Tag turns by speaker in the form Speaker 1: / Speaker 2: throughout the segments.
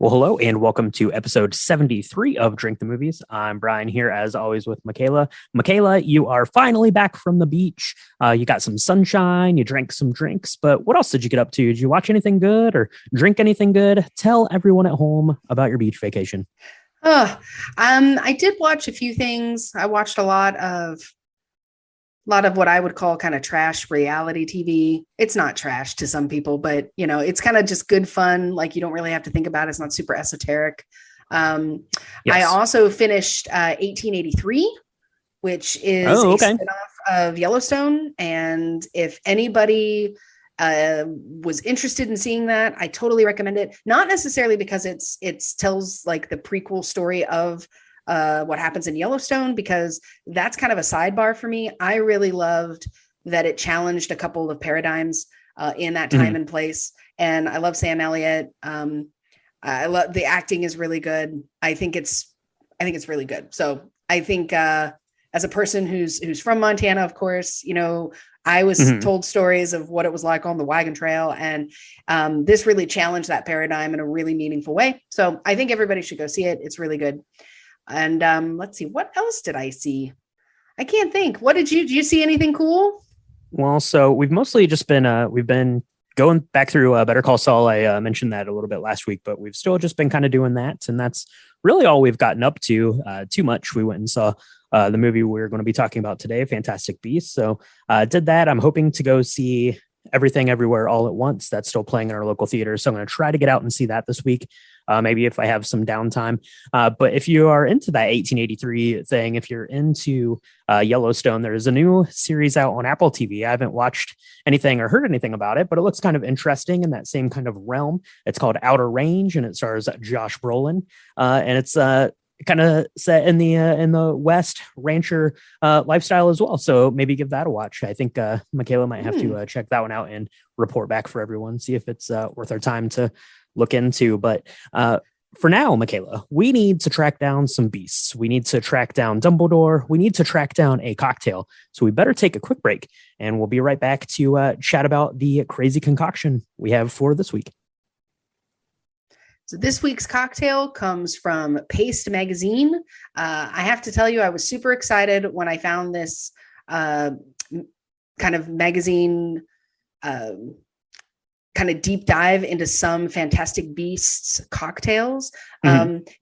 Speaker 1: Well, hello and welcome to episode 73 of Drink the Movies. I'm Brian here, as always, with Michaela. Michaela, you are finally back from the beach. You got some sunshine, you drank some drinks, but what else did you get up to? Did you watch anything good or drink anything good? Tell everyone at home about your beach vacation.
Speaker 2: I did watch a few things. I watched a lot of what I would call kind of trash reality TV. It's not trash to some people, but it's kind of just good fun. Like you don't really have to think about it. It's not super esoteric. Yes. I also finished 1883, which is a spinoff of Yellowstone. And if anybody was interested in seeing that, I totally recommend it. Not necessarily because it tells like the prequel story of what happens in Yellowstone, because that's kind of a sidebar for me. I really loved that it challenged a couple of paradigms in that time and place. And I love Sam Elliott. I love the acting is really good. I think it's really good. So I think as a person who's from Montana, of course, I was told stories of what it was like on the wagon trail, and this really challenged that paradigm in a really meaningful way. So I think everybody should go see it. It's really good. And let's see, what else did I see? I can't think. What did you see anything cool?
Speaker 1: Well, so we've mostly just been we've been going back through Better Call Saul. I mentioned that a little bit last week, but we've still just been kind of doing that, and that's really all we've gotten up to. Too much. We went and saw the movie we're going to be talking about today, Fantastic Beasts. So did that. I'm hoping to go see Everything Everywhere All at Once. That's still playing in our local theater, so I'm going to try to get out and see that this week. Maybe if I have some downtime. But if you are into that 1883 thing, if you're into Yellowstone, there's a new series out on Apple TV. I haven't watched anything or heard anything about it, but it looks kind of interesting in that same kind of realm. It's called Outer Range, and it stars Josh Brolin. And it's kind of set in the West rancher lifestyle as well. So maybe give that a watch. I think Michaela might have to check that one out and report back for everyone, see if it's worth our time to look into. But for now, Michaela, we need to track down some beasts. We need to track down Dumbledore. We need to track down a cocktail. So we better take a quick break, and we'll be right back to chat about the crazy concoction we have for this week.
Speaker 2: So this week's cocktail comes from Paste Magazine. I have to tell you, I was super excited when I found this kind of magazine kind of deep dive into some Fantastic Beasts cocktails.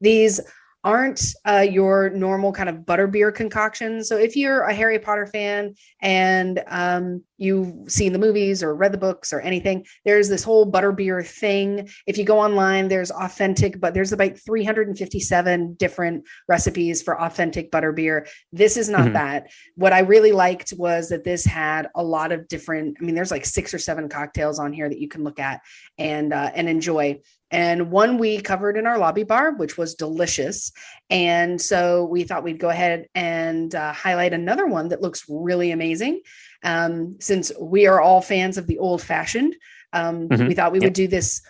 Speaker 2: These aren't your normal kind of butterbeer concoction. So if you're a Harry Potter fan and you've seen the movies or read the books or anything, there's this whole butterbeer thing. If you go online, there's there's about 357 different recipes for authentic butterbeer. This is not that. What I really liked was that this had a lot of different, there's like 6 or 7 cocktails on here that you can look at and enjoy. And one we covered in our lobby bar, which was delicious. And so we thought we'd go ahead and highlight another one that looks really amazing. Since we are all fans of the Old Fashioned, we thought we would do this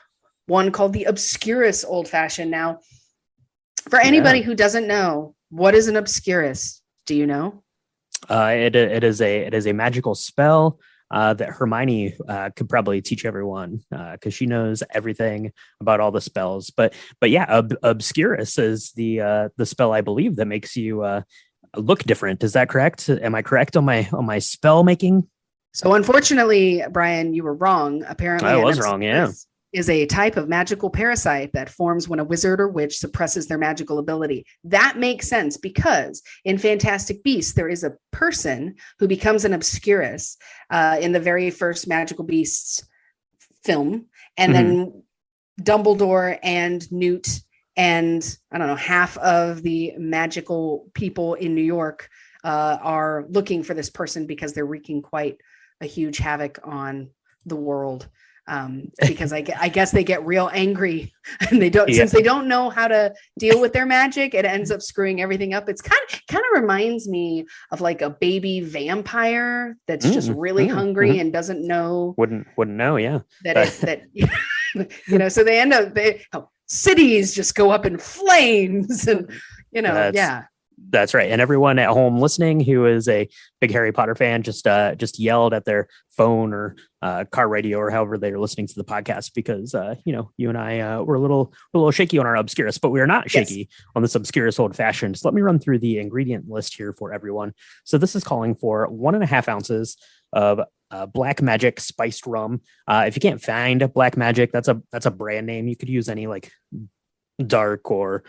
Speaker 2: one called the Obscurus Old Fashioned. Now, for anybody who doesn't know, what is an Obscurus? Do you know?
Speaker 1: It is a magical spell that Hermione could probably teach everyone because she knows everything about all the spells. But yeah, Obscurus is the spell, I believe, that makes you look different. Is that correct? Am I correct on my spell making?
Speaker 2: So unfortunately, Brian, you were wrong. Apparently,
Speaker 1: I was wrong. Yeah.
Speaker 2: Is a type of magical parasite that forms when a wizard or witch suppresses their magical ability. That makes sense because in Fantastic Beasts, there is a person who becomes an Obscurus in the very first Magical Beasts film. And then Dumbledore and Newt and I don't know, half of the magical people in New York are looking for this person because they're wreaking quite a huge havoc on the world. Because I guess they get real angry and they don't, since they don't know how to deal with their magic, it ends up screwing everything up. It's kind of reminds me of like a baby vampire that's just really hungry and doesn't know.
Speaker 1: Wouldn't know. Yeah.
Speaker 2: So they end up, cities just go up in flames and,
Speaker 1: That's right. And everyone at home listening who is a big Harry Potter fan just yelled at their phone or car radio or however they are listening to the podcast because you and I were a little shaky on our Obscurus, but we are not shaky on this Obscurus Old Fashioned. So let me run through the ingredient list here for everyone. So this is calling for 1.5 ounces of Black Magic spiced rum. If you can't find Black Magic, that's a brand name. You could use any like dark or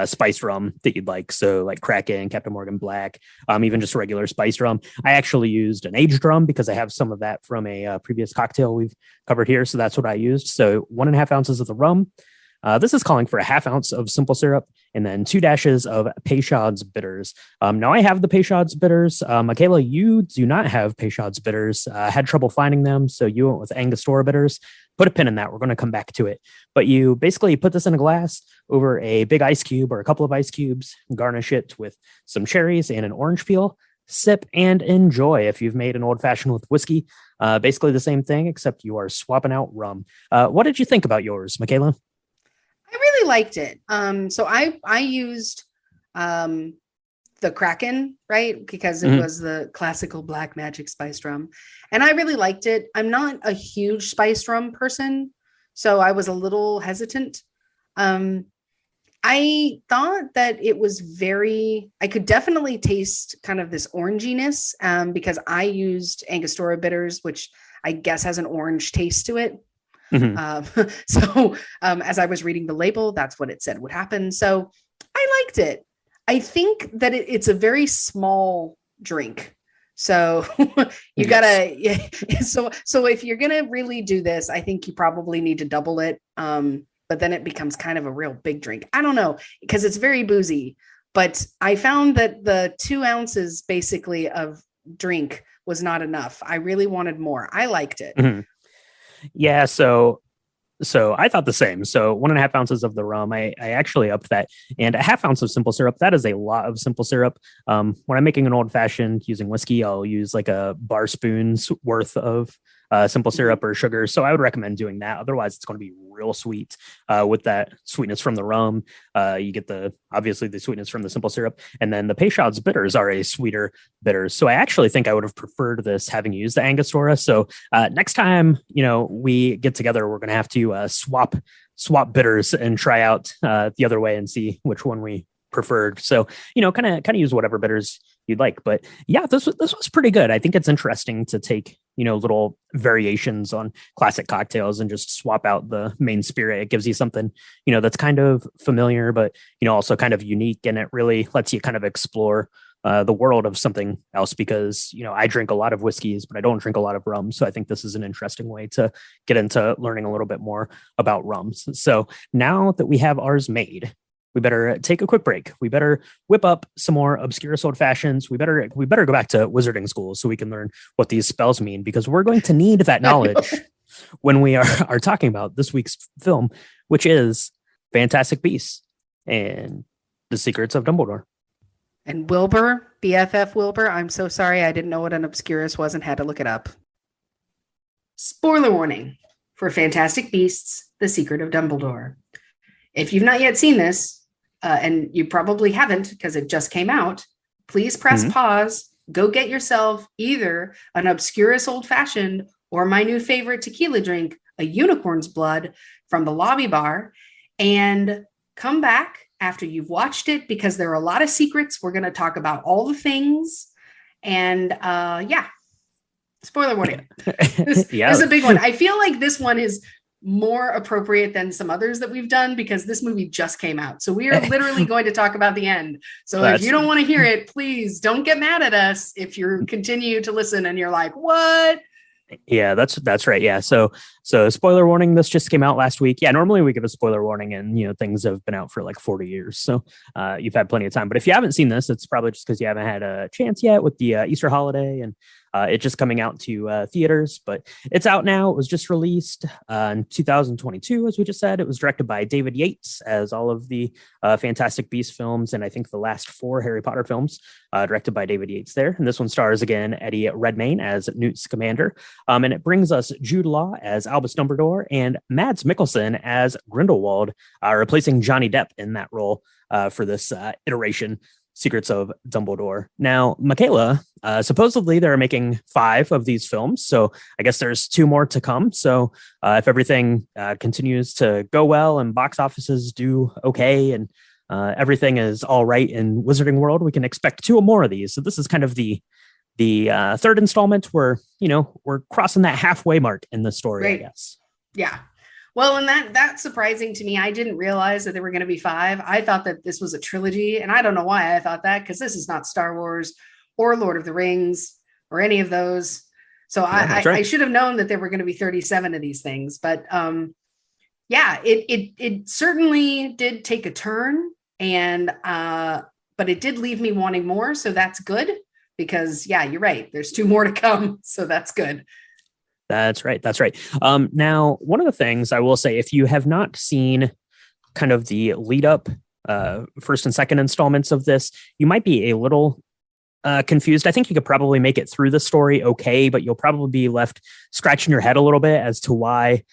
Speaker 1: spiced rum that you'd like. So like Kraken, Captain Morgan Black, even just regular spiced rum. I actually used an aged rum because I have some of that from a previous cocktail we've covered here. So that's what I used. So 1.5 ounces of the rum. This is calling for a 1/2 ounce of simple syrup and then 2 dashes of Peychaud's bitters. Now I have the Peychaud's bitters. Michaela, you do not have Peychaud's bitters. Had trouble finding them. So you went with Angostura bitters. Put a pin in that. We're going to come back to it. But you basically put this in a glass over a big ice cube or a couple of ice cubes, garnish it with some cherries and an orange peel, sip and enjoy. If you've made an old fashioned with whiskey, basically the same thing, except you are swapping out rum. What did you think about yours, Michaela?
Speaker 2: I really liked it. So I used the Kraken, right? Because it was the classical Black Magic spiced rum. And I really liked it. I'm not a huge spiced rum person, so I was a little hesitant. I thought that it was I could definitely taste kind of this oranginess because I used Angostura bitters, which I guess has an orange taste to it. So as I was reading the label, that's what it said would happen. So I liked it. I think that it's a very small drink. So you gotta, so if you're going to really do this, I think you probably need to double it. But then it becomes kind of a real big drink. I don't know, because it's very boozy, but I found that the 2 ounces basically of drink was not enough. I really wanted more. I liked it.
Speaker 1: Yeah. So I thought the same. So 1.5 ounces of the rum, I actually upped that, and a 1/2 ounce of simple syrup. That is a lot of simple syrup. When I'm making an old fashioned using whiskey, I'll use like a bar spoon's worth of simple syrup or sugar. So I would recommend doing that. Otherwise, it's going to be real sweet with that sweetness from the rum. You get obviously the sweetness from the simple syrup, and then the Peychaud's bitters are a sweeter bitter. So I actually think I would have preferred this having used the Angostura. So next time, we get together, we're going to have to swap bitters and try out the other way and see which one we preferred. So, kind of use whatever bitters you'd like. But yeah, this was pretty good. I think it's interesting to take, little variations on classic cocktails and just swap out the main spirit. It gives you something, that's kind of familiar, but, also kind of unique. And it really lets you kind of explore the world of something else because, I drink a lot of whiskeys, but I don't drink a lot of rum. So I think this is an interesting way to get into learning a little bit more about rums. So now that we have ours made, we better take a quick break. We better whip up some more Obscurus Old Fashions. We better go back to wizarding school so we can learn what these spells mean, because we're going to need that knowledge when we are talking about this week's film, which is Fantastic Beasts and the Secrets of Dumbledore.
Speaker 2: And Wilbur, BFF Wilbur, I'm so sorry. I didn't know what an Obscurus was and had to look it up. Spoiler warning for Fantastic Beasts, The Secret of Dumbledore. If you've not yet seen this, and you probably haven't because it just came out, please press pause, go get yourself either an Obscurus Old Fashioned or my new favorite tequila drink, a unicorn's blood from the lobby bar, and come back after you've watched it because there are a lot of secrets. We're going to talk about all the things. And spoiler warning. This is a big one. I feel like this one is more appropriate than some others that we've done because this movie just came out. So we are literally going to talk about the end. So if you don't want to hear it, please don't get mad at us if you continue to listen and you're like, what?
Speaker 1: Yeah, that's right. Yeah. So spoiler warning, this just came out last week. Yeah, normally we give a spoiler warning and, things have been out for like 40 years. So you've had plenty of time. But if you haven't seen this, it's probably just because you haven't had a chance yet with the Easter holiday and it's just coming out to theaters, but it's out now. It was just released in 2022, as we just said. It was directed by David Yates, as all of the Fantastic Beasts films, and I think the last 4 Harry Potter films directed by David Yates there. And this one stars again Eddie Redmayne as Newt Scamander, and it brings us Jude Law as Albus Dumbledore and Mads Mikkelsen as Grindelwald, replacing Johnny Depp in that role for this iteration. Secrets of Dumbledore. Now, Michaela, supposedly they're making 5 of these films, so I guess there's 2 more to come. So if everything continues to go well and box offices do okay and everything is all right in Wizarding World, we can expect 2 more of these. So this is kind of the 3rd installment where, we're crossing that halfway mark in the story, right. I guess.
Speaker 2: Yeah. Well, and that's surprising to me. I didn't realize that there were going to be 5. I thought that this was a trilogy, and I don't know why I thought that, because this is not Star Wars or Lord of the Rings or any of those. So right. I should have known that there were going to be 37 of these things. But it certainly did take a turn, and but it did leave me wanting more. So that's good, because you're right. There's 2 more to come. So that's good.
Speaker 1: That's right. Now, one of the things I will say, if you have not seen kind of the lead up first and second installments of this, you might be a little confused. I think you could probably make it through the story okay, but you'll probably be left scratching your head a little bit as to why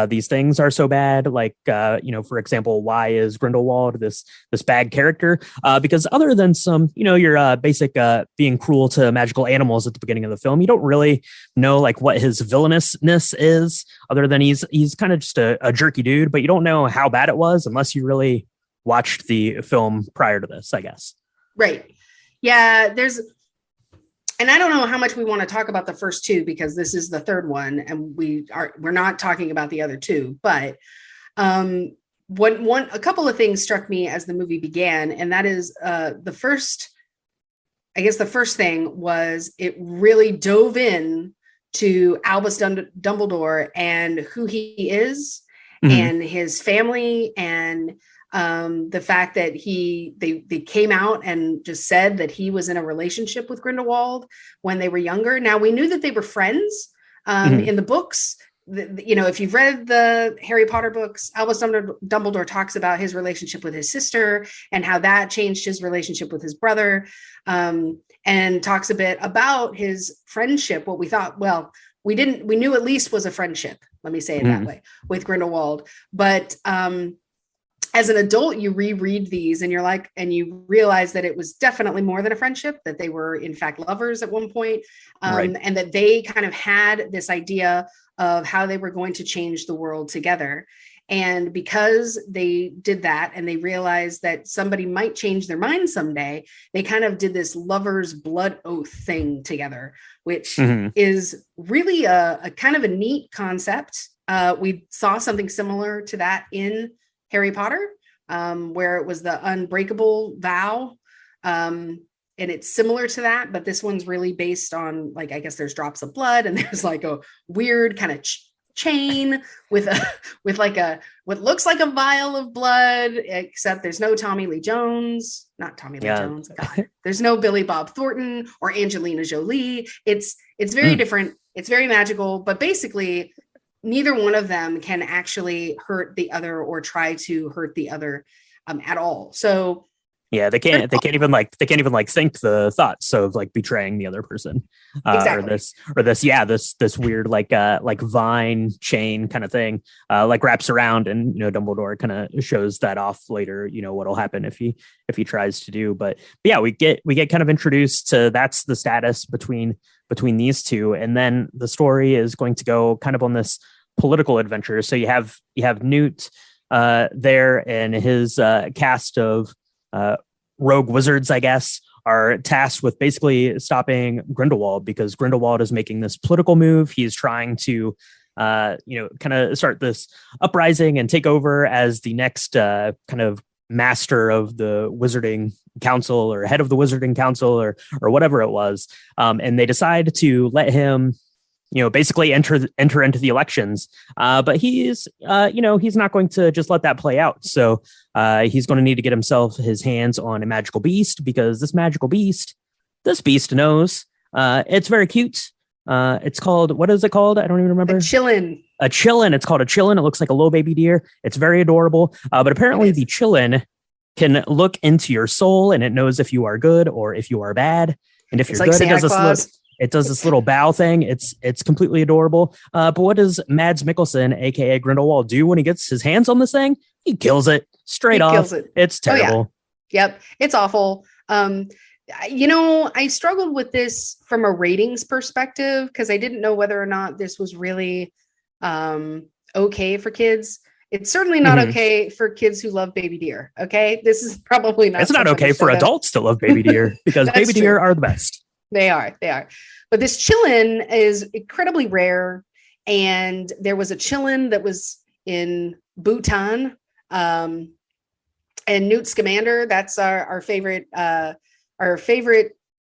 Speaker 1: these things are so bad. Like, for example, why is Grindelwald this bad character? Because other than some, your basic being cruel to magical animals at the beginning of the film, you don't really know like what his villainousness is, other than he's kind of just a jerky dude, but you don't know how bad it was unless you really watched the film prior to this, I guess.
Speaker 2: Right. Yeah, and I don't know how much we want to talk about the first 2, because this is the 3rd one, and we're not talking about the other 2. But a couple of things struck me as the movie began, and that is the first thing was it really dove in to Albus Dumbledore and who he is, and his family, and the fact that they came out and just said that he was in a relationship with Grindelwald when they were younger. Now, we knew that they were friends in the books. If you've read the Harry Potter books, Albus Dumbledore talks about his relationship with his sister and how that changed his relationship with his brother, and talks a bit about his friendship. What we thought, we knew at least was a friendship. Let me say it that way, with Grindelwald. But as an adult, you reread these and you realize that it was definitely more than a friendship, that they were in fact lovers at one point, right. And that they kind of had this idea of how they were going to change the world together. And because they did that and they realized that somebody might change their mind someday, they kind of did this lover's blood oath thing together, which is really a kind of a neat concept. We saw something similar to that in Harry Potter, where it was the unbreakable vow. And it's similar to that, but this one's really based on, like, I guess there's drops of blood, and there's like a weird kind of chain with what looks like a vial of blood, except there's no Tommy Lee Jones, not Tommy Lee Jones. God. There's no Billy Bob Thornton or Angelina Jolie. It's very different. It's very magical, but basically neither one of them can actually hurt the other or try to hurt the other at all. So
Speaker 1: yeah, they can't even think the thoughts of like betraying the other person,
Speaker 2: exactly.
Speaker 1: or this weird like vine chain kind of thing, like wraps around, and Dumbledore kind of shows that off later. What'll happen if he tries to do, but yeah, we get kind of introduced to that's the status between these two, and then the story is going to go kind of on this political adventure. So you have Newt there, and his cast of rogue wizards, I guess, are tasked with basically stopping Grindelwald, because Grindelwald is making this political move. He's trying to, kind of start this uprising and take over as the next kind of master of the Wizarding Council, or head of the Wizarding Council, or whatever it was. And they decide to let him, basically enter into the elections. But he's not going to just let that play out. So he's going to need to get his hands on a magical beast, because this beast knows. It's very cute. It's called, what is it called? I don't even remember.
Speaker 2: A Chillin.
Speaker 1: It's called a Chillin. It looks like a little baby deer. It's very adorable. But apparently the Chillin can look into your soul, and it knows if you are good or if you are bad. And if you're good, it does this little bow thing. It's completely adorable. But what does Mads Mikkelson, aka Grindelwald, do when he gets his hands on this thing? He kills it straight off. It's terrible.
Speaker 2: Oh, yeah. Yep, it's awful. I struggled with this from a ratings perspective because I didn't know whether or not this was really okay for kids. It's certainly not okay for kids who love baby deer. Okay. This is probably not.
Speaker 1: It's not okay for adults to love baby deer because baby deer are the best.
Speaker 2: They are. But this chillin is incredibly rare. And there was a chillin that was in Bhutan. And Newt Scamander, that's our favorite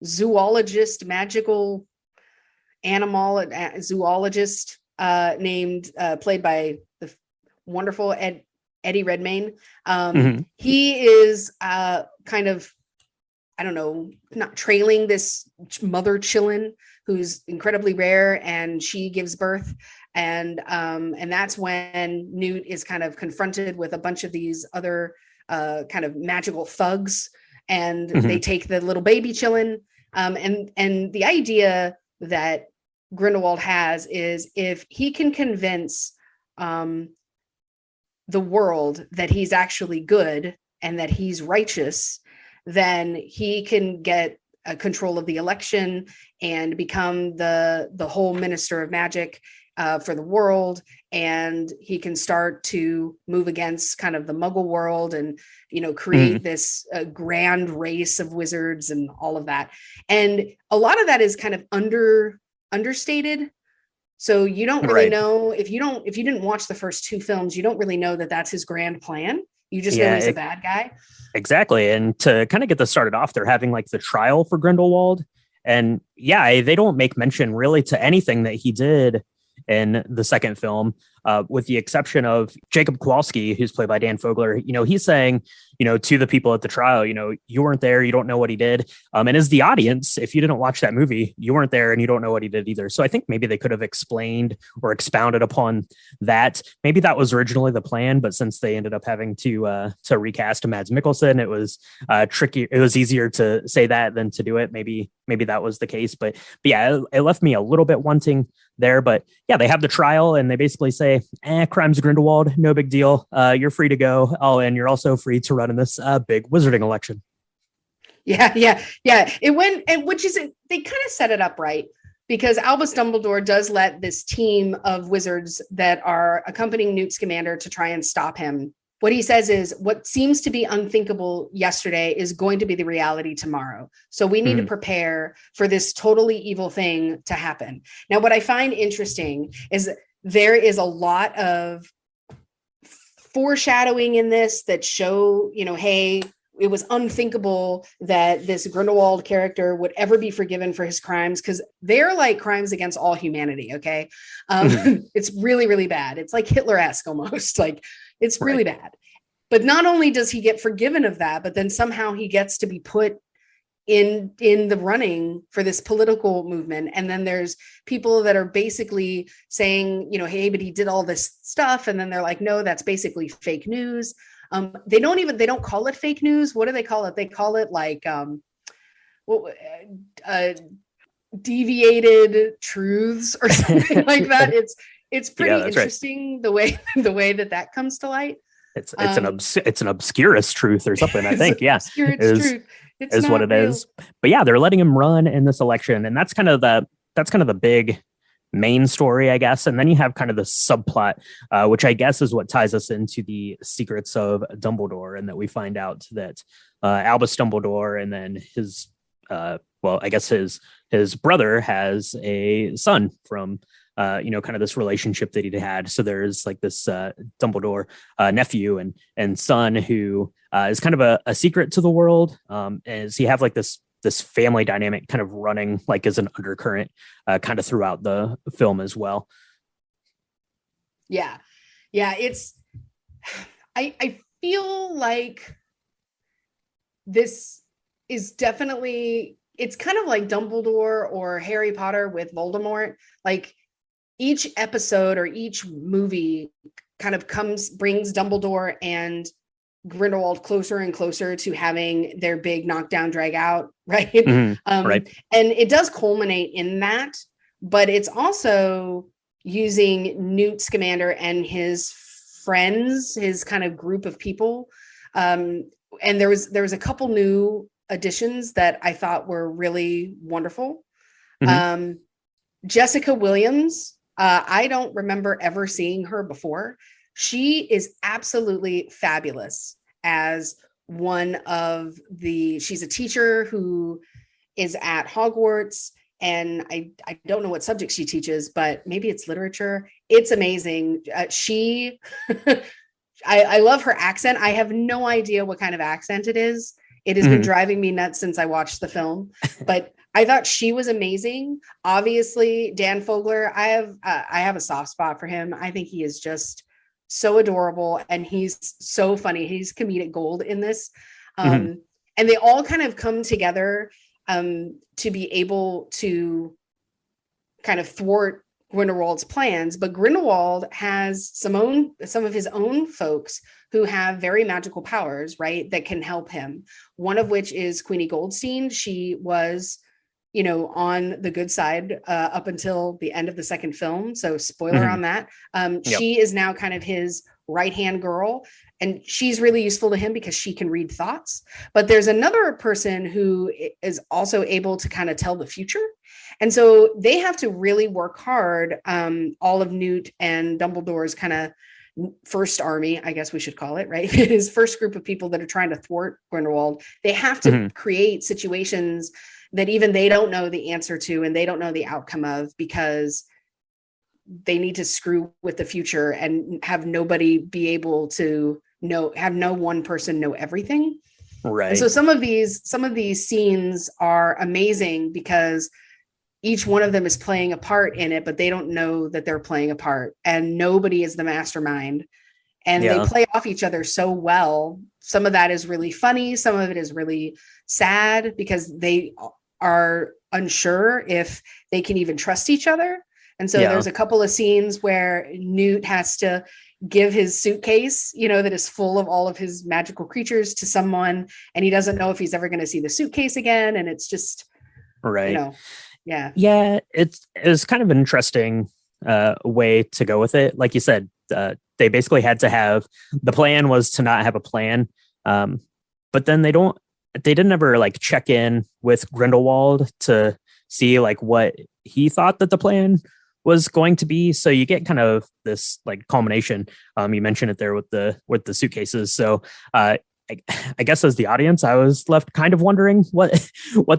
Speaker 2: zoologist, magical animal zoologist, played by the wonderful Eddie Redmayne. He is kind of, I don't know, not trailing this mother chillin who's incredibly rare, and she gives birth. And that's when Newt is kind of confronted with a bunch of these other kind of magical thugs, and they take the little baby chillin. And the idea that Grindelwald has is if he can convince the world that he's actually good and that he's righteous, then he can get control of the election and become the whole minister of magic for the world. And he can start to move against kind of the Muggle world and, create this grand race of wizards and all of that. And a lot of that is kind of understated. So you don't really know if you didn't watch the first two films, you don't really know that that's his grand plan. You just know he's a bad guy.
Speaker 1: Exactly. And to kind of get this started off, they're having like the trial for Grindelwald. And they don't make mention really to anything that he did in the second film, with the exception of Jacob Kowalski, who's played by Dan Fogler. He's saying, to the people at the trial, you weren't there, you don't know what he did. And as the audience, if you didn't watch that movie, you weren't there and you don't know what he did either. So I think maybe they could have explained or expounded upon that. Maybe that was originally the plan, but since they ended up having to recast Mads Mikkelson, it was tricky. It was easier to say that than to do it. Maybe that was the case, but yeah, it left me a little bit wanting there. But yeah, they have the trial and they basically say, crime's Grindelwald, no big deal. You're free to go. Oh, and you're also free to run in this big wizarding election.
Speaker 2: Yeah. It went, and which is, they kind of set it up right, because Albus Dumbledore does let this team of wizards that are accompanying Newt Scamander to try and stop him. What he says is, what seems to be unthinkable yesterday is going to be the reality tomorrow. So we need to prepare for this totally evil thing to happen. Now, what I find interesting is there is a lot of foreshadowing in this that show, hey, it was unthinkable that this Grindelwald character would ever be forgiven for his crimes, because they're like crimes against all humanity. Okay. It's really, really bad. It's like Hitler-esque almost. Like, it's really bad. But not only does he get forgiven of that, but then somehow he gets to be put in the running for this political movement. And then there's people that are basically saying, hey, but he did all this stuff. And then they're like, no, that's basically fake news. They don't call it fake news. What do they call it? They call it like deviated truths or something like that. It's pretty interesting the way that comes to light. It's an obscurus truth or something, I think. Yeah,
Speaker 1: truth. Is what it real. Is. But yeah, they're letting him run in this election, and that's kind of the big main story, I guess. And then you have kind of the subplot, which I guess is what ties us into the Secrets of Dumbledore, and that we find out that Albus Dumbledore and then his brother has a son from kind of this relationship that he'd had. So there's like this Dumbledore nephew and son who is kind of a secret to the world. As you have like this family dynamic kind of running like as an undercurrent kind of throughout the film as well.
Speaker 2: Yeah. I feel like this is definitely, it's kind of like Dumbledore or Harry Potter with Voldemort. Like, each episode or each movie kind of brings Dumbledore and Grindelwald closer and closer to having their big knockdown, drag out, right? Right. And it does culminate in that, but it's also using Newt Scamander and his friends, his kind of group of people. And there was a couple new additions that I thought were really wonderful.
Speaker 1: Mhm.
Speaker 2: Jessica Williams, I don't remember ever seeing her before. She is absolutely fabulous as she's a teacher who is at Hogwarts. And I don't know what subject she teaches, but maybe it's literature. It's amazing. I love her accent. I have no idea what kind of accent it is. It has been driving me nuts since I watched the film, but I thought she was amazing. Obviously, Dan Fogler, I have a soft spot for him. I think he is just so adorable and he's so funny. He's comedic gold in this.
Speaker 1: Mhm.
Speaker 2: And they all kind of come together to be able to kind of thwart Grindelwald's plans, but Grindelwald has some of his own folks who have very magical powers, right, that can help him. One of which is Queenie Goldstein. She was, on the good side up until the end of the second film. So spoiler on that.
Speaker 1: Yep.
Speaker 2: She is now kind of his right-hand girl, and she's really useful to him because she can read thoughts. But there's another person who is also able to kind of tell the future. And so they have to really work hard. All of Newt and Dumbledore's kind of first army, I guess we should call it, right? His first group of people that are trying to thwart Grindelwald. They have to create situations that even they don't know the answer to and they don't know the outcome of, because they need to screw with the future and have nobody be able to have no one person know everything.
Speaker 1: Right.
Speaker 2: And so some of these scenes are amazing because each one of them is playing a part in it, but they don't know that they're playing a part, and nobody is the mastermind. And they play off each other so well. Some of that is really funny. Some of it is really sad because they are unsure if they can even trust each other. And so there's a couple of scenes where Newt has to give his suitcase, that is full of all of his magical creatures to someone, and he doesn't know if he's ever going to see the suitcase again. And it's just,
Speaker 1: right.
Speaker 2: Yeah.
Speaker 1: It's kind of an interesting way to go with it. Like you said, they basically had to have, the plan was to not have a plan. But then they didn't ever like check in with Grindelwald to see like what he thought that the plan was going to be. So you get kind of this like culmination. You mentioned it there with the suitcases. So I guess as the audience, I was left kind of wondering what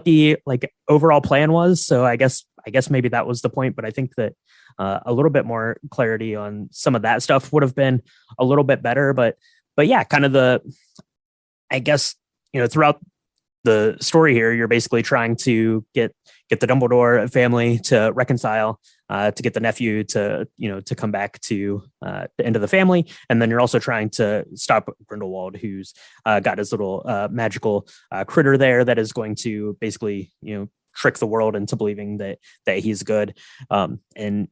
Speaker 1: the like overall plan was. So I guess maybe that was the point. But I think that a little bit more clarity on some of that stuff would have been a little bit better. But yeah, kind of I guess, throughout the story here, you're basically trying to get the Dumbledore family to reconcile, to get the nephew to come back to the end of the family. And then you're also trying to stop Grindelwald, who's got his little magical critter there that is going to basically, trick the world into believing that he's good. And,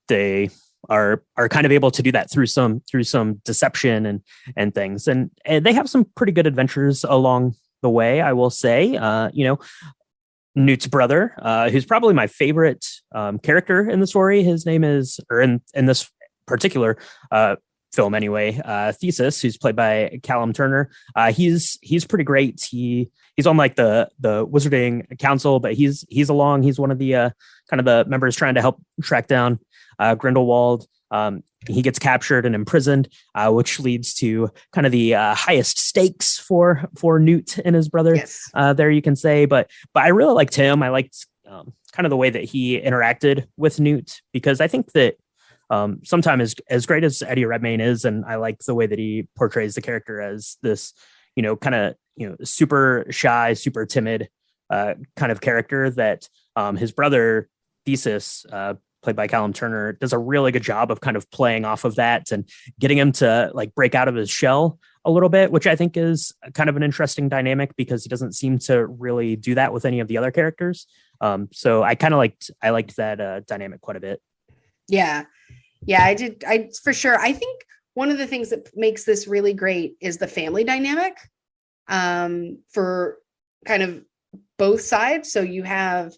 Speaker 1: they are kind of able to do that through some deception and things. And they have some pretty good adventures along the way, I will say. Newt's brother, who's probably my favorite character in the story. His name is, or in this particular film anyway, Thesis, who's played by Callum Turner. He's pretty great. He's on like the Wizarding Council, but he's along. He's one of the kind of the members trying to help track down Grindelwald. He gets captured and imprisoned, which leads to kind of the highest stakes for Newt and his brother.
Speaker 2: Yes.
Speaker 1: There you can say, but I really liked him. I liked kind of the way that he interacted with Newt, because I think that sometimes as great as Eddie Redmayne is, and I like the way that he portrays the character as this, kind of, super shy, super timid kind of character, that his brother Thesis, played by Callum Turner, does a really good job of kind of playing off of that and getting him to like break out of his shell a little bit, which I think is kind of an interesting dynamic because he doesn't seem to really do that with any of the other characters. So I liked that dynamic quite a bit.
Speaker 2: Yeah, I did. I for sure. I think one of the things that makes this really great is the family dynamic for kind of both sides. So you have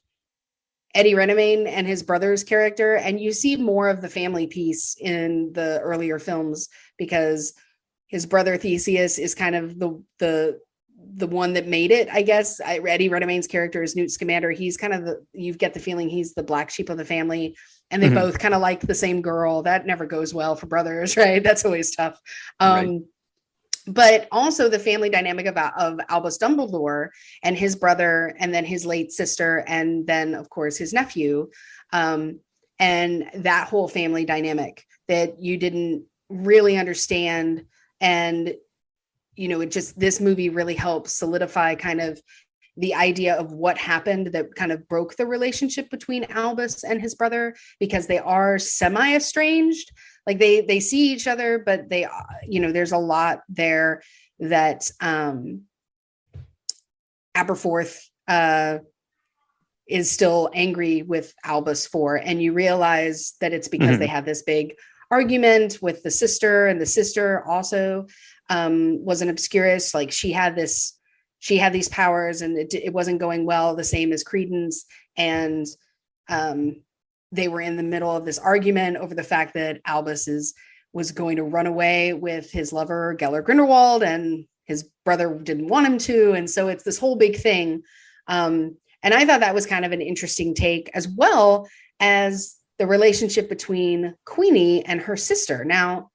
Speaker 2: Eddie Redmayne and his brother's character, and you see more of the family piece in the earlier films because his brother Theseus is kind of the the one that made it, I guess. Eddie Redmayne's character is Newt Scamander. He's kind of you get the feeling he's the black sheep of the family, and they both kind of like the same girl. That never goes well for brothers, right? That's always tough. Right. But also the family dynamic of Albus Dumbledore and his brother, and then his late sister, and then of course his nephew, and that whole family dynamic that you didn't really understand. And this movie really helps solidify kind of the idea of what happened that kind of broke the relationship between Albus and his brother, because they are semi-estranged. Like they see each other, but they, there's a lot there that Aberforth is still angry with Albus for. And you realize that it's because they have this big argument with the sister, and the sister also was an Obscurus. Like she had these powers, and it wasn't going well, the same as Credence. And they were in the middle of this argument over the fact that Albus was going to run away with his lover, Gellert Grindelwald, and his brother didn't want him to. And so it's this whole big thing. And I thought that was kind of an interesting take, as well as the relationship between Queenie and her sister. Now,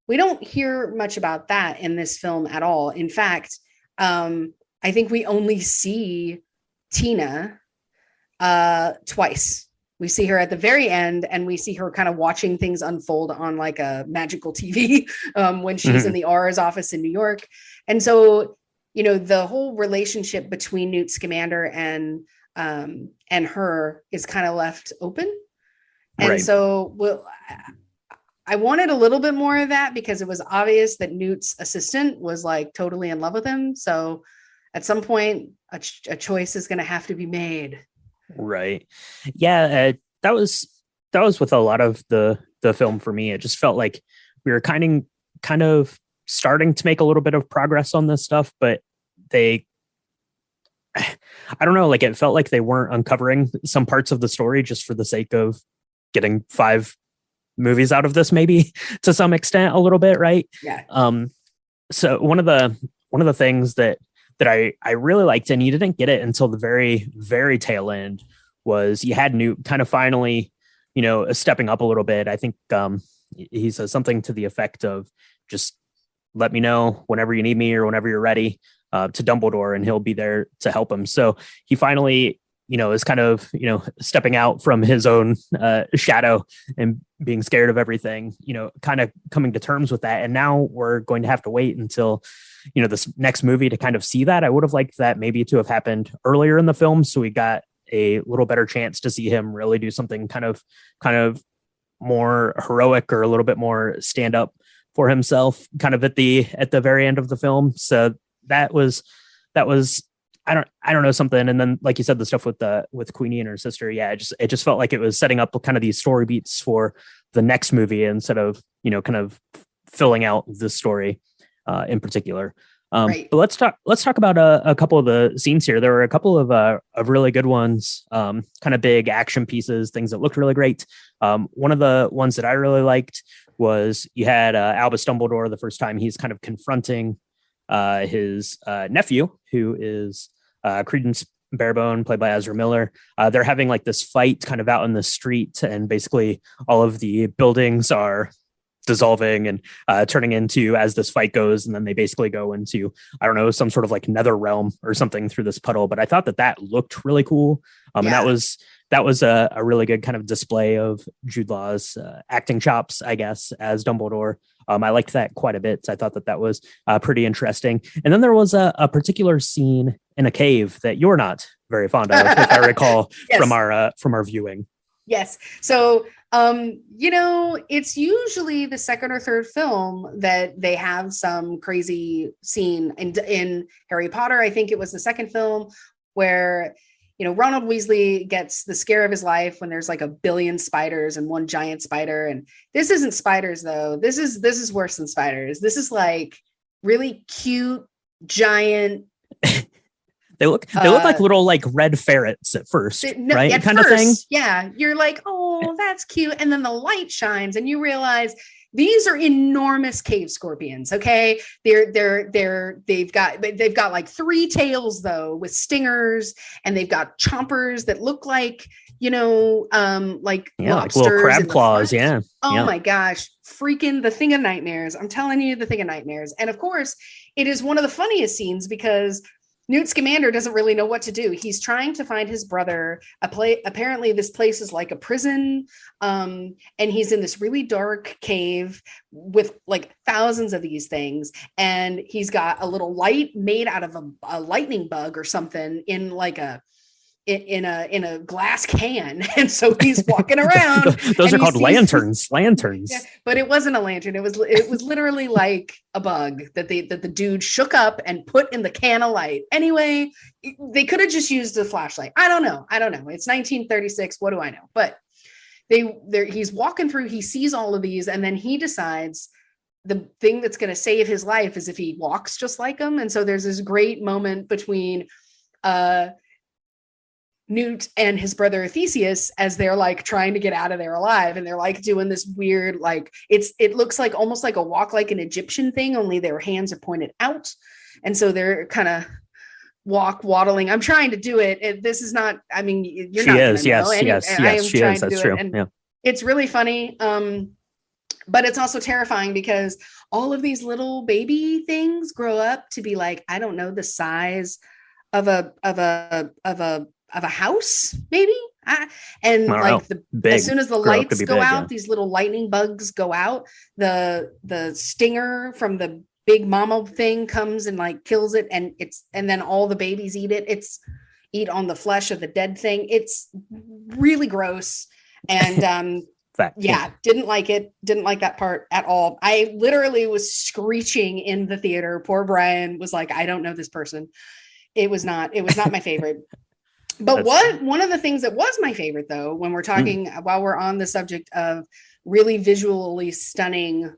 Speaker 2: we don't hear much about that in this film at all. In fact, I think we only see Tina twice. We see her at the very end, and we see her kind of watching things unfold on like a magical TV when she's in the R's office in New York. And so, the whole relationship between Newt Scamander and her is kind of left open. And so, I wanted a little bit more of that, because it was obvious that Newt's assistant was like totally in love with him. So at some point, a choice is going to have to be made.
Speaker 1: Right. Yeah. That was with a lot of the film for me. It just felt like we were kind of starting to make a little bit of progress on this stuff, but I don't know, like it felt like they weren't uncovering some parts of the story just for the sake of getting 5 movies out of this, maybe to some extent a little bit. Right.
Speaker 2: Yeah.
Speaker 1: So one of the things that I really liked, and you didn't get it until the very, very tail end, was you had Newt kind of finally, stepping up a little bit. I think he says something to the effect of, just let me know whenever you need me or whenever you're ready, to Dumbledore, and he'll be there to help him. So he finally, is kind of, stepping out from his own shadow and being scared of everything, kind of coming to terms with that. And now we're going to have to wait until, this next movie to kind of see that. I would have liked that maybe to have happened earlier in the film, so we got a little better chance to see him really do something kind of more heroic, or a little bit more stand up for himself, kind of at the very end of the film. So that was I don't know, something. And then, like you said, the stuff with Queenie and her sister. Yeah. It just felt like it was setting up kind of these story beats for the next movie, instead of, kind of filling out this story in particular. Right. But let's talk about a couple of the scenes here. There were a couple of really good ones, kind of big action pieces, things that looked really great. One of the ones that I really liked was you had Albus Dumbledore, the first time he's kind of confronting his nephew, who is Credence Barebone, played by Ezra Miller. They're having like this fight kind of out in the street, and basically all of the buildings are dissolving and turning into, as this fight goes, and then they basically go into, I don't know, some sort of like nether realm or something through this puddle. But I thought that looked really cool. And that was a really good kind of display of Jude Law's acting chops, I guess, as Dumbledore. I liked that quite a bit. I thought that was pretty interesting. And then there was a particular scene in a cave that you're not very fond of, if I recall, yes, from our viewing.
Speaker 2: Yes. So, it's usually the second or third film that they have some crazy scene. In Harry Potter, I think it was the second film where, Ronald Weasley gets the scare of his life when there's like a billion spiders and one giant spider. And this isn't spiders, though. This is worse than spiders. This is like really cute, giant.
Speaker 1: They look like little like red ferrets at first, right?
Speaker 2: At
Speaker 1: kind
Speaker 2: first,
Speaker 1: of thing.
Speaker 2: Yeah. You're like, oh, that's cute. And then the light shines and you realize these are enormous cave scorpions. Okay. They've got like 3 tails though, with stingers, and they've got chompers that look like, like lobsters,
Speaker 1: like little crab claws. Yeah.
Speaker 2: Oh my gosh. Freaking the thing of nightmares. I'm telling you, the thing of nightmares. And of course it is one of the funniest scenes because Newt Scamander doesn't really know what to do. He's trying to find his brother. Apparently this place is like a prison. And he's in this really dark cave with like thousands of these things. And he's got a little light made out of a lightning bug or something in like in a glass can. And so he's walking around.
Speaker 1: Those are called lanterns.
Speaker 2: Yeah, but it wasn't a lantern. It was literally like a bug that the dude shook up and put in the can of light. Anyway, they could have just used a flashlight. I don't know. It's 1936. What do I know? But he's walking through, he sees all of these, and then he decides the thing that's going to save his life is if he walks just like them. And so there's this great moment between Newt and his brother Theseus as they're like trying to get out of there alive, and they're like doing this weird, like it looks like almost like a walk like an Egyptian thing, only their hands are pointed out, and so they're kind of waddling. I'm trying to do it. This is not, I mean, you're
Speaker 1: she
Speaker 2: not
Speaker 1: is yes she is, that's true. Yeah,
Speaker 2: it's really funny, but it's also terrifying because all of these little baby things grow up to be like, I don't know, the size of a house, maybe. And like as soon as the lights go out, these little lightning bugs go out. The stinger from the big mama thing comes and like kills it, and then all the babies eat it. Eat on the flesh of the dead thing. It's really gross. And didn't like it. Didn't like that part at all. I literally was screeching in the theater. Poor Brian was like, I don't know this person. It was not my favorite. But one of the things that was my favorite, though, when we're talking, while we're on the subject of really visually stunning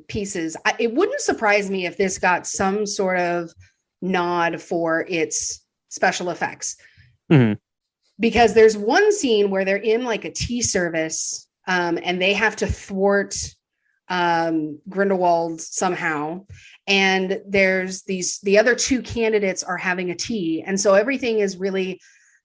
Speaker 2: pieces, it wouldn't surprise me if this got some sort of nod for its special effects. Mm-hmm. Because there's one scene where they're in like a tea service and they have to thwart Grindelwald somehow. And there's the other 2 candidates are having a tea. And so everything is really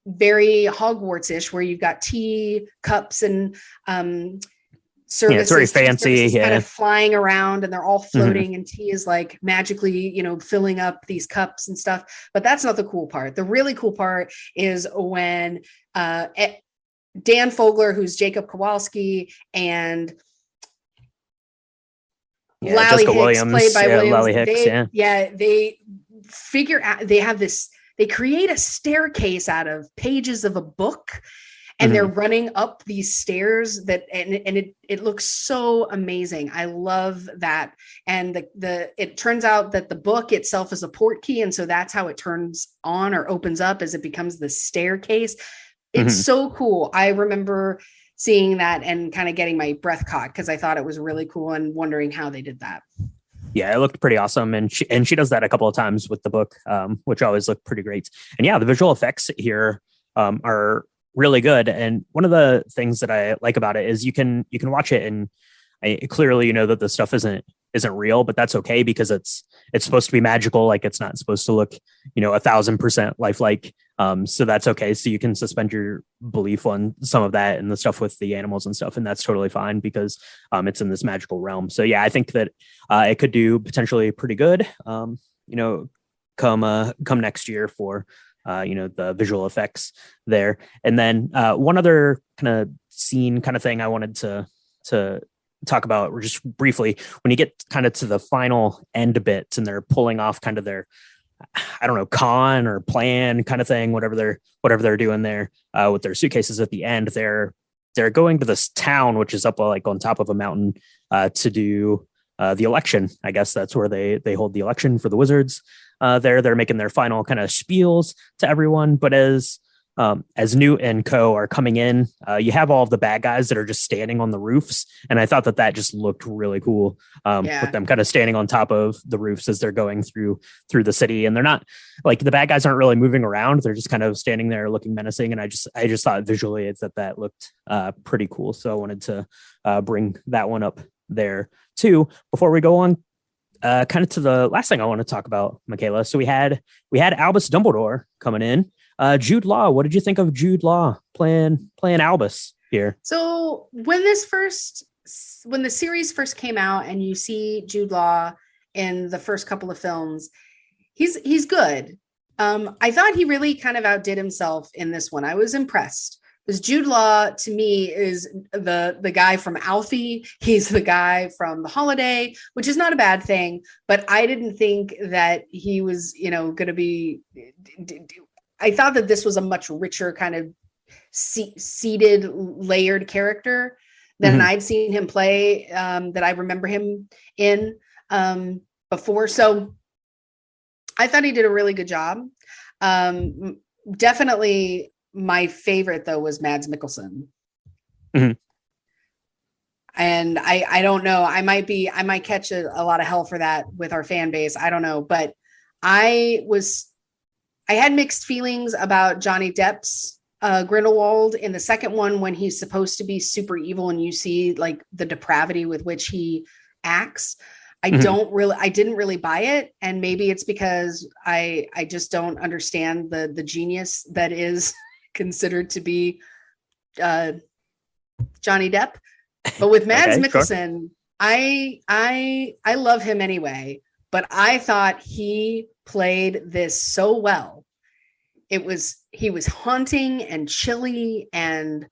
Speaker 2: very Hogwarts-ish, where you've got tea cups and services.
Speaker 1: Yeah, it's very fancy.
Speaker 2: Kind of flying around, and they're all floating, and tea is like magically, filling up these cups and stuff. But that's not the cool part. The really cool part is when Dan Fogler, who's Jacob Kowalski, and Lally Hicks,
Speaker 1: Williams,
Speaker 2: played by Williams.
Speaker 1: Lally Hicks,
Speaker 2: they figure out, they create a staircase out of pages of a book, and they're running up these stairs and it looks so amazing. I love that. And it turns out that the book itself is a port key. And so that's how it turns on or opens up as it becomes the staircase. It's so cool. I remember seeing that and kind of getting my breath caught because I thought it was really cool and wondering how they did that.
Speaker 1: Yeah, it looked pretty awesome. And she does that a couple of times with the book, which always looked pretty great. And yeah, the visual effects here are really good. And one of the things that I like about it is you can watch it and clearly, that the stuff isn't real, but that's okay because it's supposed to be magical. Like it's not supposed to look, 1,000% lifelike. So that's okay. So you can suspend your belief on some of that and the stuff with the animals and stuff. And that's totally fine because it's in this magical realm. So yeah, I think that it could do potentially pretty good, come next year for, the visual effects there. And then one other kind of scene kind of thing I wanted to talk about just briefly, when you get kind of to the final end bits and they're pulling off kind of their, I don't know, con or plan kind of thing, whatever they're doing there with their suitcases at the end, they're going to this town, which is up like on top of a mountain to do the election. I guess that's where they hold the election for the wizards. They're making their final kind of spiels to everyone. But as Newt and co are coming in, you have all of the bad guys that are just standing on the roofs. And I thought that just looked really cool with them kind of standing on top of the roofs as they're going through the city. And they're not like the bad guys aren't really moving around. They're just kind of standing there looking menacing. And I just thought visually that looked pretty cool. So I wanted to bring that one up there too. Before we go on, kind of to the last thing I want to talk about, Michaela. So we had Albus Dumbledore coming in. Jude Law. What did you think of Jude Law playing Albus here?
Speaker 2: So when the series first came out, and you see Jude Law in the first couple of films, he's good. I thought he really kind of outdid himself in this one. I was impressed because Jude Law to me is the guy from Alfie. He's the guy from The Holiday, which is not a bad thing, but I didn't think that he was, going to be. I thought that this was a much richer kind of seated, layered character than I'd seen him play, that I remember him in before. So I thought he did a really good job. Definitely my favorite, though, was Mads Mikkelson. Mm-hmm. And I don't know. I might catch a lot of hell for that with our fan base. I don't know. But I had mixed feelings about Johnny Depp's Grindelwald in the second one, when he's supposed to be super evil and you see like the depravity with which he acts. I didn't really buy it. And maybe it's because I just don't understand the genius that is considered to be Johnny Depp. But with Mads Mikkelsen, sure. I love him anyway, but I thought he played this so well. He was haunting and chilly, and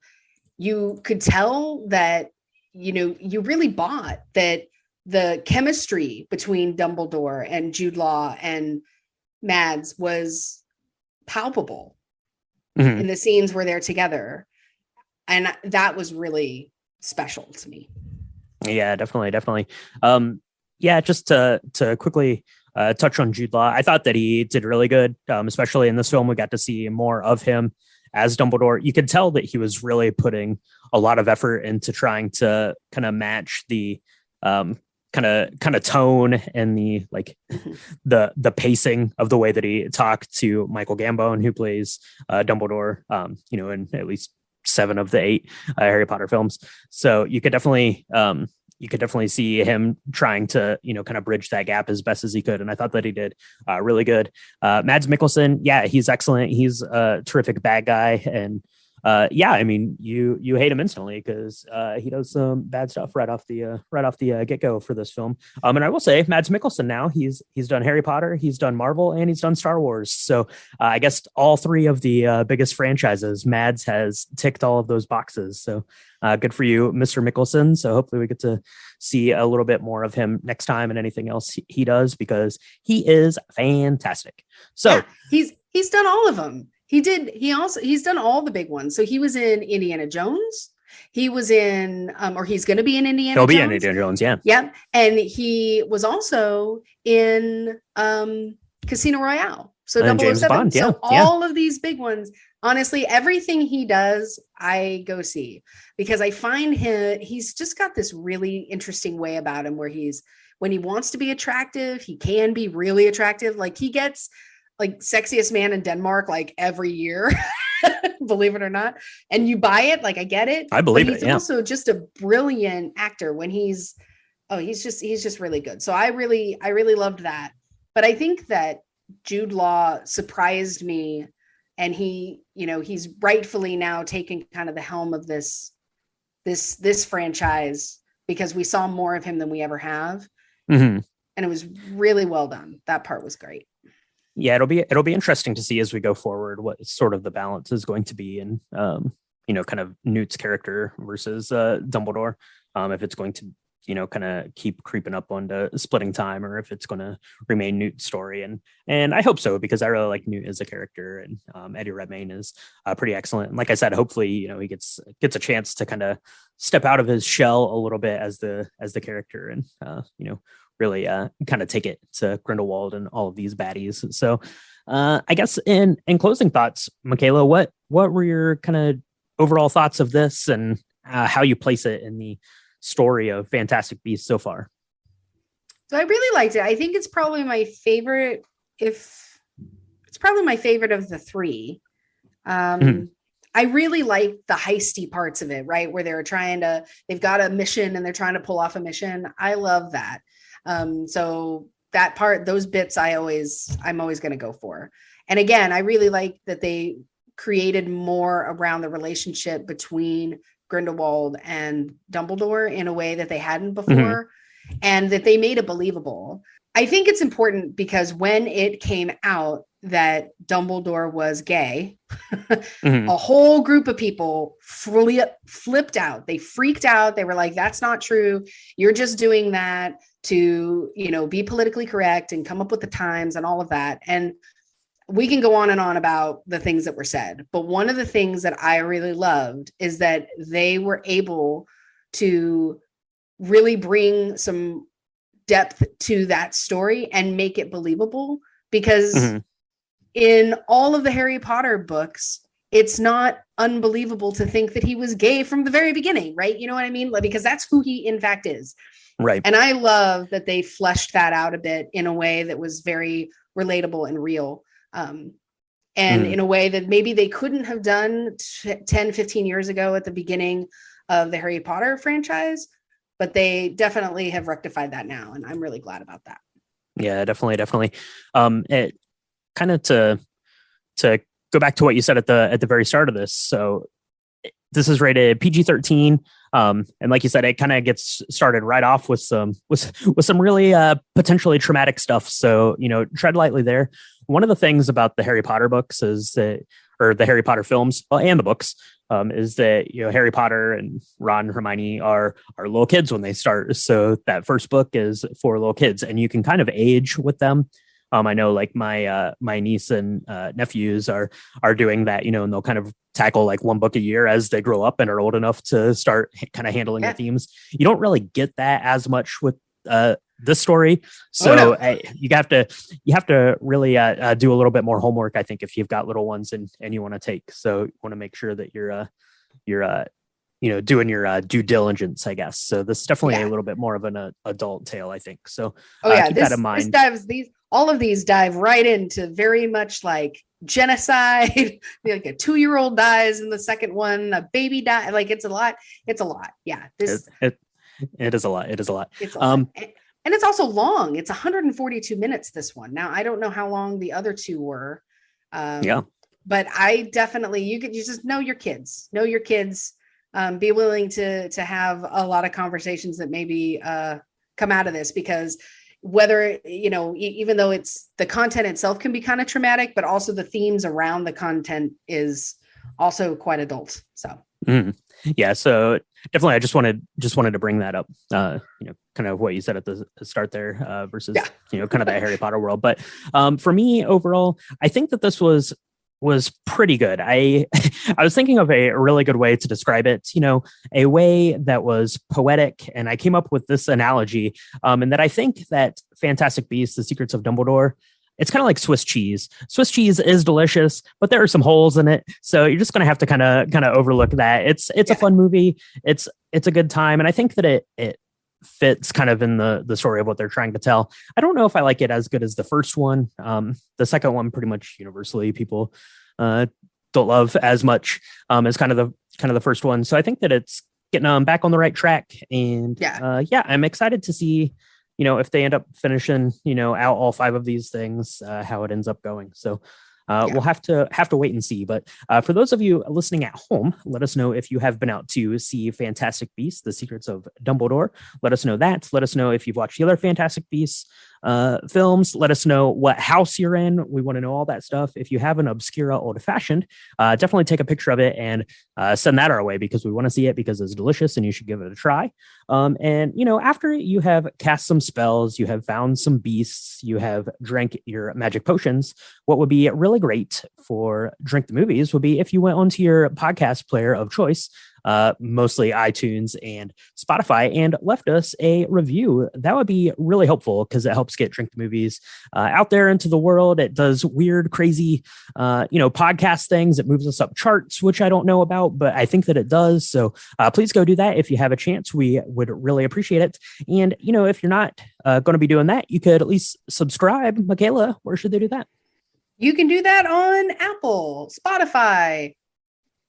Speaker 2: you could tell that, you really bought that the chemistry between Dumbledore and Jude Law and Mads was palpable in the scenes where they're together. And that was really special to me.
Speaker 1: Yeah, definitely. Just to quickly touch on Jude Law, I thought that he did really good, especially in this film. We got to see more of him as Dumbledore. You could tell that he was really putting a lot of effort into trying to kind of match the kind of tone and the the pacing of the way that he talked to Michael Gambon, who plays Dumbledore, in at least 7 of the 8 Harry Potter films. So you could definitely see him trying to, kind of bridge that gap as best as he could. And I thought that he did really good. Mads Mikkelsen, yeah, he's excellent. He's a terrific bad guy. And you hate him instantly because he does some bad stuff right off the get-go for this film. And I will say, Mads Mikkelsen now, he's done Harry Potter, he's done Marvel, and he's done Star Wars. So I guess all 3 of the biggest franchises, Mads has ticked all of those boxes. So good for you, Mr. Mikkelsen. So hopefully we get to see a little bit more of him next time and anything else he does, because he is fantastic. So
Speaker 2: yeah, he's done all of them. He's done all the big ones. So he was in Indiana Jones. He was in, or he's going to be in Indiana Jones.
Speaker 1: He'll be in Indiana Jones, yeah.
Speaker 2: Yep. And he was also in Casino Royale. So
Speaker 1: and 007. James Bond,
Speaker 2: so all of these big ones, honestly, everything he does, I go see, because I find he's just got this really interesting way about him where when he wants to be attractive, he can be really attractive. Like he gets like sexiest man in Denmark, like every year, believe it or not. And you buy it. Like I get it.
Speaker 1: I believe it.
Speaker 2: He's also just a brilliant actor when he's just really good. So I really loved that. But I think that Jude Law surprised me, and he's rightfully now taking kind of the helm of this franchise, because we saw more of him than we ever have. Mm-hmm. And it was really well done. That part was great.
Speaker 1: Yeah, it'll be interesting to see as we go forward what sort of the balance is going to be in kind of Newt's character versus Dumbledore. If it's going to kind of keep creeping up onto splitting time, or if it's going to remain Newt's story. And I hope so, because I really like Newt as a character, and Eddie Redmayne is pretty excellent. And like I said, hopefully, he gets a chance to kind of step out of his shell a little bit as the character, and really kind of take it to Grindelwald and all of these baddies. So I guess in closing thoughts, Michaela, what were your kind of overall thoughts of this, and how you place it in the story of Fantastic Beasts so far?
Speaker 2: So I really liked it. I think it's probably my favorite, of the 3. I really like the heisty parts of it, right? Where they've got a mission and they're trying to pull off a mission. I love that. So that part, those bits, I'm always going to go for. And again, I really like that they created more around the relationship between Grindelwald and Dumbledore in a way that they hadn't before, and that they made it believable. I think it's important because when it came out that Dumbledore was gay, a whole group of people flipped out. They freaked out. They were like, that's not true. You're just doing that to, be politically correct and come up with the times and all of that. And we can go on and on about the things that were said. But one of the things that I really loved is that they were able to really bring some depth to that story and make it believable, because in all of the Harry Potter books, it's not unbelievable to think that he was gay from the very beginning, right? You know what I mean? Because that's who he in fact is.
Speaker 1: Right.
Speaker 2: And I love that they fleshed that out a bit in a way that was very relatable and real. And in a way that maybe they couldn't have done 10, 15 years ago at the beginning of the Harry Potter franchise, but they definitely have rectified that now. And I'm really glad about that.
Speaker 1: Yeah, definitely. It kind of to go back to what you said at the very start of this. So this is rated PG-13. And like you said, it kind of gets started right off with some really potentially traumatic stuff. So, tread lightly there. One of the things about the Harry Potter books or the Harry Potter films, and the books, is that, Harry Potter and Ron and Hermione are little kids when they start. So that first book is for little kids, and you can kind of age with them. I know like my niece and nephews are doing that, and they'll kind of tackle like one book a year as they grow up and are old enough to start kind of handling the themes. You don't really get that as much with this story. So you have to really do a little bit more homework, I think, if you've got little ones and you want to take. So you want to make sure that you're doing your due diligence, I guess. So this is definitely a little bit more of an adult tale, I think. So keep that in mind.
Speaker 2: All of these dive right into very much like genocide. Like a 2-year-old dies in the second one, a baby dies. Like it's a lot. Yeah.
Speaker 1: It is a lot. It's a lot.
Speaker 2: And it's also long. It's 142 minutes, this one. Now, I don't know how long the other two were. But I definitely, you just know your kids. Be willing to have a lot of conversations that maybe come out of this, because whether, even though it's the content itself can be kind of traumatic, but also the themes around the content is also quite adult. So,
Speaker 1: yeah. So definitely, I just wanted to bring that up, kind of what you said at the start there versus, kind of that Harry Potter world. But for me overall, I think that this was pretty good. I was thinking of a really good way to describe it, a way that was poetic. And I came up with this analogy, and that I think that Fantastic Beasts, The Secrets of Dumbledore, it's kind of like Swiss cheese. Swiss cheese is delicious, but there are some holes in it. So you're just going to have to kind of overlook that. It's a fun movie. It's a good time. And I think that it fits kind of in the story of what they're trying to tell. I don't know if I like it as good as the first one. The second one, pretty much universally, people don't love as much as kind of the first one. So I think that it's getting back on the right track. And I'm excited to see, if they end up finishing, out all 5 of these things, how it ends up going. So we'll have to wait and see. But for those of you listening at home, let us know if you have been out to see Fantastic Beasts, The Secrets of Dumbledore. Let us know that. Let us know if you've watched the other Fantastic Beasts films. Let us know what house you're in. We want to know all that stuff. If you have an Obscura Old Fashioned, definitely take a picture of it and send that our way, because we want to see it, because it's delicious and you should give it a try. And after you have cast some spells, you have found some beasts, you have drank your magic potions, what would be really great for Drink the Movies would be if you went onto your podcast player of choice, mostly iTunes and Spotify, and left us a review. That would be really helpful, because it helps get Drink the Movies out there into the world. It does weird, crazy, podcast things. It moves us up charts, which I don't know about, but I think that it does. So please go do that if you have a chance. We would really appreciate it. And, if you're not going to be doing that, you could at least subscribe. Michaela, where should they do that?
Speaker 2: You can do that on Apple, Spotify,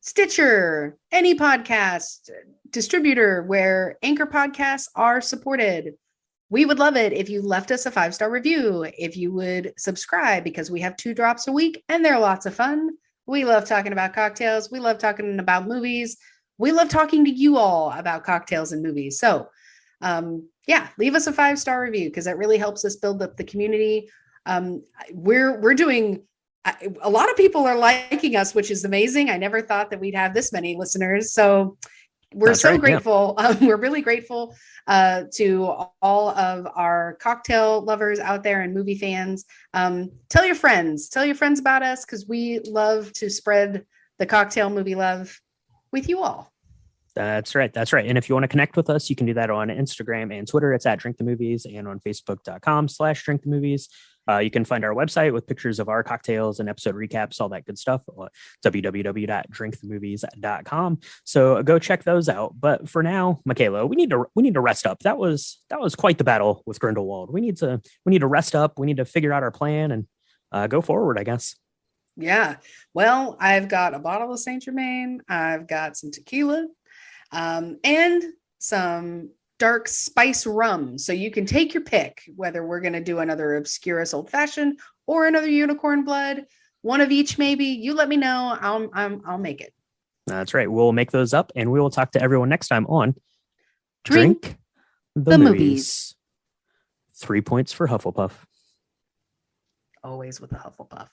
Speaker 2: Stitcher, any podcast distributor where Anchor podcasts are supported. We would love it if you left us a 5-star review, if you would subscribe, because we have 2 drops a week and they're lots of fun. We love talking about cocktails. We love talking about movies. We love talking to you all about cocktails and movies. So leave us a 5-star review because that really helps us build up the community. We're doing, a lot of people are liking us, which is amazing. I never thought that we'd have this many listeners. So we're grateful. Yeah. We're really grateful to all of our cocktail lovers out there and movie fans. Tell your friends about us, because we love to spread the cocktail movie love with you all.
Speaker 1: That's right. And if you want to connect with us, you can do that on Instagram and Twitter. It's at Drink the Movies, and on Facebook.com/Drink the Movies. You can find our website with pictures of our cocktails and episode recaps, all that good stuff, www.drinkthemovies.com. So go check those out. But for now, Michaela, we need to rest up. That was quite the battle with Grindelwald. We need to rest up. We need to figure out our plan and go forward, I guess.
Speaker 2: Yeah. Well, I've got a bottle of Saint Germain. I've got some tequila, and some dark spice rum. So you can take your pick, whether we're going to do another Obscurus Old Fashioned or another Unicorn Blood, one of each, maybe. You let me know. I'll make it.
Speaker 1: That's right. We'll make those up, and we will talk to everyone next time on Drink the Movies. 3 points for Hufflepuff.
Speaker 2: Always with a Hufflepuff.